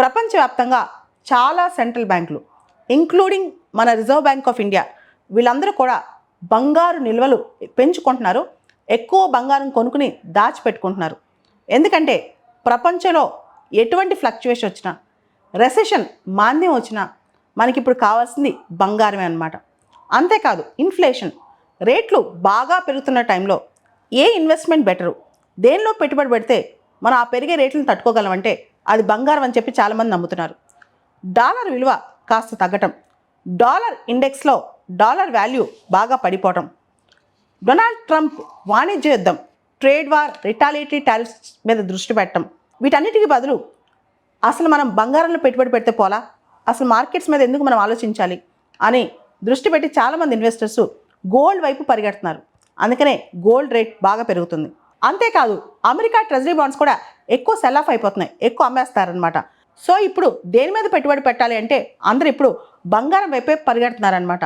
ప్రపంచవ్యాప్తంగా చాలా సెంట్రల్ బ్యాంకులు ఇంక్లూడింగ్ మన రిజర్వ్ బ్యాంక్ ఆఫ్ ఇండియా వీళ్ళందరూ కూడా బంగారు నిల్వలు పెంచుకుంటున్నారు. ఎక్కువ బంగారం కొనుక్కుని దాచిపెట్టుకుంటున్నారు. ఎందుకంటే ప్రపంచంలో ఎటువంటి ఫ్లక్చువేషన్ వచ్చినా, రెసెషన్ మాంద్యం వచ్చినా మనకి ఇప్పుడు కావాల్సింది బంగారమే అన్నమాట. అంతేకాదు ఇన్ఫ్లేషన్ రేట్లు బాగా పెరుగుతున్న టైంలో ఏ ఇన్వెస్ట్మెంట్ బెటరు, దేనిలో పెట్టుబడి పెడితే మనం ఆ పెరిగే రేట్లను తట్టుకోగలమంటే అది బంగారం అని చెప్పి చాలామంది నమ్ముతున్నారు. డాలర్ విలువ కాస్త తగ్గటం, డాలర్ ఇండెక్స్లో డాలర్ వాల్యూ బాగా పడిపోవటం, డొనాల్డ్ ట్రంప్ వాణిజ్య యుద్ధం, ట్రేడ్ వార్, రిటాలియేటరీ టారిఫ్స్ మీద దృష్టి పెట్టడం, వీటన్నిటికీ బదులు అసలు మనం బంగారంలో పెట్టుబడి పెడితే పోలా, అసలు మార్కెట్స్ మీద ఎందుకు మనం ఆలోచించాలి అని దృష్టి పెట్టి చాలామంది ఇన్వెస్టర్స్ గోల్డ్ వైపు పరిగెడుతున్నారు. అందుకనే గోల్డ్ రేట్ బాగా పెరుగుతుంది. అంతేకాదు అమెరికా ట్రెజరీ బాండ్స్ కూడా ఎక్కువ సెల్ ఆఫ్ అయిపోతున్నాయి, ఎక్కువ అమ్మేస్తారనమాట. సో ఇప్పుడు దేని మీద పెట్టుబడి పెట్టాలి అంటే అందరూ ఇప్పుడు బంగారం వైపే పరిగెడుతున్నారనమాట.